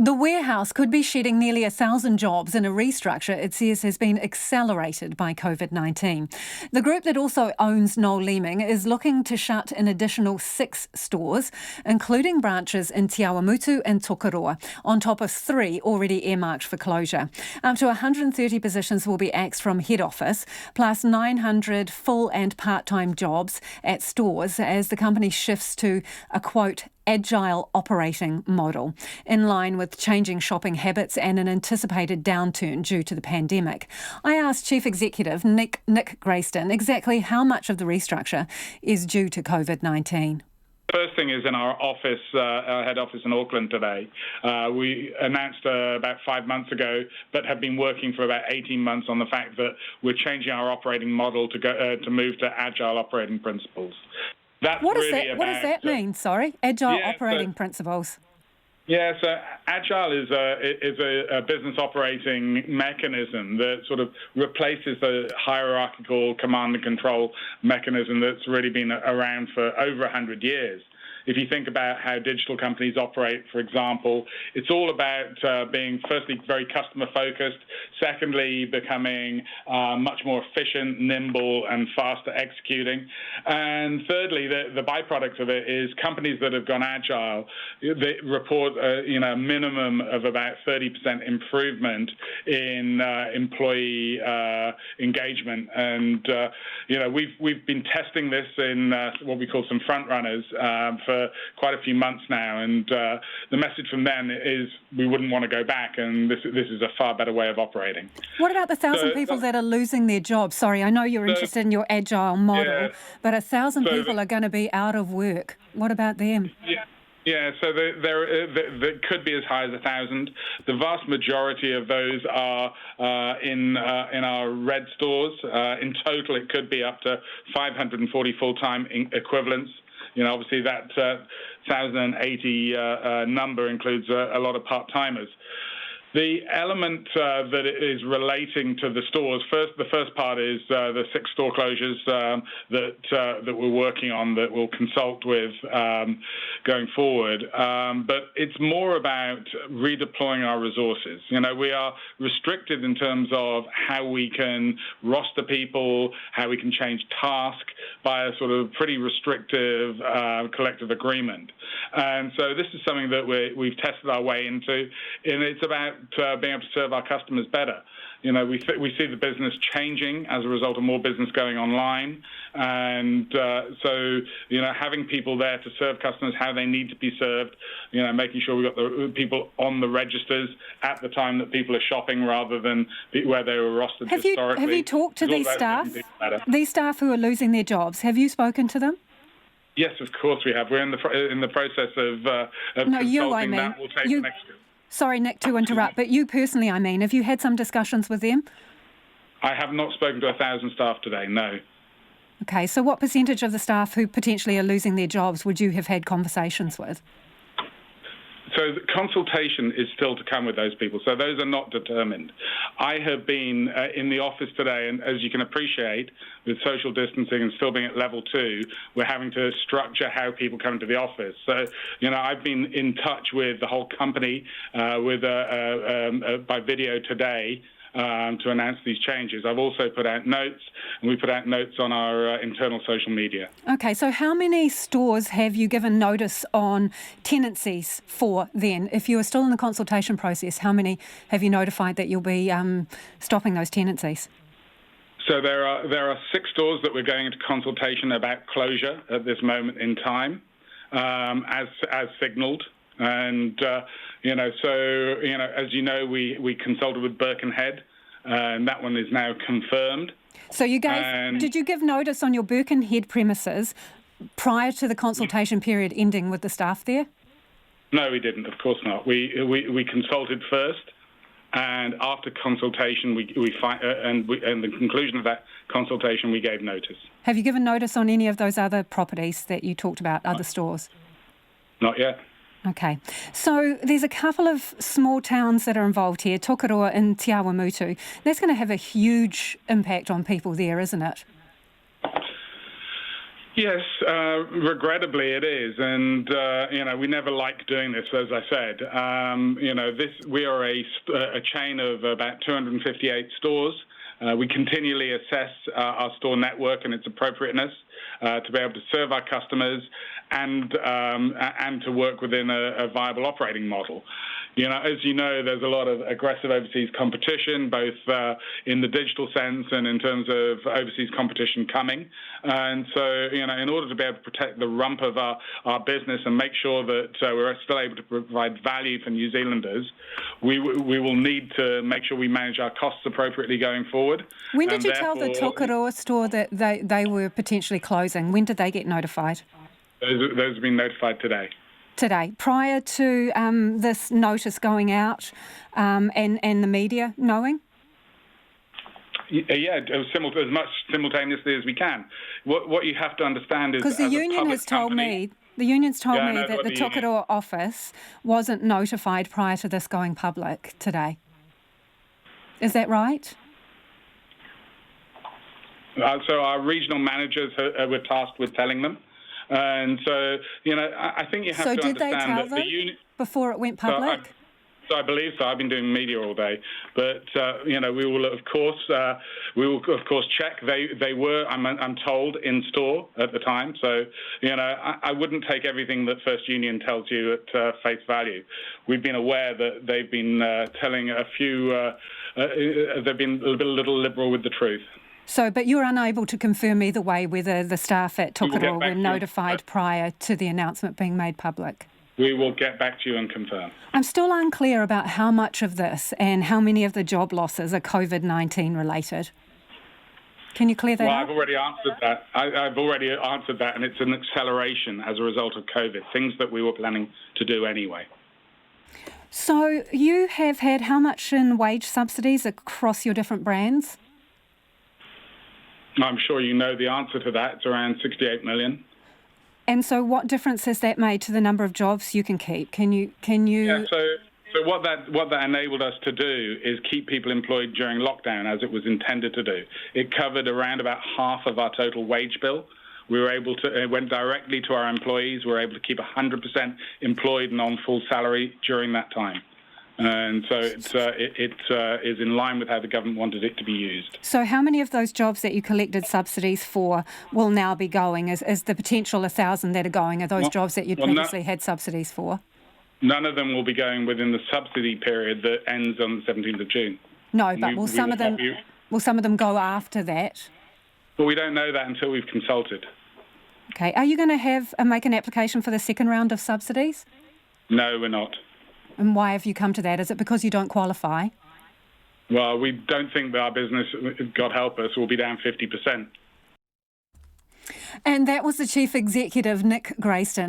The warehouse could be shedding nearly 1,000 jobs in a restructure it says has been accelerated by Covid-19. The group that also owns Noel Leeming is looking to shut an additional 6 stores, including branches in Te Awamutu and Tokoroa, on top of 3 already earmarked for closure. Up to 130 positions will be axed from head office, plus 900 full and part-time jobs at stores as the company shifts to a, quote, Agile operating model, in line with changing shopping habits and an anticipated downturn due to the pandemic. I asked Chief Executive Nick Grayston exactly how much of the restructure is due to COVID-19. First thing is in our office, our head office in Auckland today. We announced about 5 months ago, but have been working for about 18 months on the fact that we're changing our operating model to move to Agile operating principles. What does that mean? Sorry, Agile operating principles. Yeah, so Agile is a business operating mechanism that sort of replaces the hierarchical command and control mechanism that's really been around for over 100 years. If you think about how digital companies operate, for example, it's all about being, firstly, very customer-focused, secondly, becoming much more efficient, nimble, and faster executing, and thirdly, the byproduct of it is companies that have gone Agile, they report a minimum of about 30% improvement in employee engagement, and we've been testing this in what we call some front runners for quite a few months now, and the message from them is we wouldn't want to go back, and this is a far better way of operating. What about the 1,000 people that are losing their jobs? Sorry, I know you're interested in your Agile model, but 1,000 people are going to be out of work. What about them? Yeah, so there could be as high as 1,000. The vast majority of those are in our red stores. In total, it could be up to 540 full-time equivalents. Obviously that 1,080 number includes a lot of part-timers. The element that is relating to the stores, the first part is the 6 store closures that we're working on, that we'll consult with going forward. But it's more about redeploying our resources. We are restricted in terms of how we can roster people, how we can change tasks by a sort of pretty restrictive collective agreement. And so this is something that we've tested our way into, and it's about being able to serve our customers better. We see the business changing as a result of more business going online, and so having people there to serve customers how they need to be served, making sure we've got the people on the registers at the time that people are shopping rather than where they were rostered historically. Have you talked to these staff who are losing their jobs? Have you spoken to them? Yes, of course we have. We're in the process of consulting that. We'll take the next step. Sorry, Nick, to interrupt, but you personally, have you had some discussions with them? I have not spoken to 1,000 staff today, no. Okay, so what percentage of the staff who potentially are losing their jobs would you have had conversations with? So the consultation is still to come with those people. So those are not determined. I have been in the office today, and as you can appreciate, with social distancing and still being at level 2, we're having to structure how people come to the office. So, I've been in touch with the whole company by video today to announce these changes. I've also put out notes, and we put out notes on our internal social media. Okay, so how many stores have you given notice on tenancies for then? If you are still in the consultation process, how many have you notified that you'll be stopping those tenancies? So there are 6 stores that we're going into consultation about closure at this moment in time, as signalled. And, as you know, we consulted with Birkenhead, and that one is now confirmed. So did you give notice on your Birkenhead premises prior to the consultation period ending with the staff there? No, we didn't, of course not. We consulted first, and after consultation, and the conclusion of that consultation, we gave notice. Have you given notice on any of those other properties that you talked about, other stores? Not yet. Okay, so there's a couple of small towns that are involved here, Tokoroa and Te Awamutu. That's going to have a huge impact on people there, isn't it? Yes, regrettably it is, and we never like doing this. As I said, we are a chain of about 258 stores. We continually assess our store network and its appropriateness to be able to serve our customers and to work within a viable operating model. As you know, there's a lot of aggressive overseas competition, both in the digital sense and in terms of overseas competition coming. And so, in order to be able to protect the rump of our business and make sure that we're still able to provide value for New Zealanders, we will need to make sure we manage our costs appropriately going forward. When did you tell the Tokoroa store that they were potentially closing? When did they get notified? Those have been notified today. Today, prior to this notice going out and the media knowing? Yeah, as much simultaneously as we can. What you have to understand is because the union has told me that the Tokoroa office wasn't notified prior to this going public today. Is that right? So our regional managers were tasked with telling them. And so, I think you have to understand that the union... So did they tell them before it went public? So I believe so. I've been doing media all day, but we will of course check. They were, I'm told, in store at the time. So I wouldn't take everything that First Union tells you at face value. We've been aware that they've been telling a few. They've been a little liberal with the truth. So, but you're unable to confirm either way whether the staff at Tokoroa were notified prior to the announcement being made public? We will get back to you and confirm. I'm still unclear about how much of this and how many of the job losses are COVID-19 related. Can you clear that up? Well, I've already answered that. I've already answered that, and it's an acceleration as a result of COVID, things that we were planning to do anyway. So you have had how much in wage subsidies across your different brands? I'm sure you know the answer to that. It's around 68 million. And so what difference has that made to the number of jobs you can keep? Can you? Yeah, so what that enabled us to do is keep people employed during lockdown, as it was intended to do. It covered around about half of our total wage bill. We were able to, it went directly to our employees. We were able to keep 100% employed and on full salary during that time. And so it is in line with how the government wanted it to be used. So how many of those jobs that you collected subsidies for will now be going? Is the potential 1,000 that are going, are those jobs that you previously had subsidies for? None of them will be going within the subsidy period that ends on the 17th of June. No, but will some of them go after that? Well, we don't know that until we've consulted. Okay. Are you going to make an application for the second round of subsidies? No, we're not. And why have you come to that? Is it because you don't qualify? Well, we don't think that our business, God help us, will be down 50%. And that was the Chief Executive, Nick Grayston.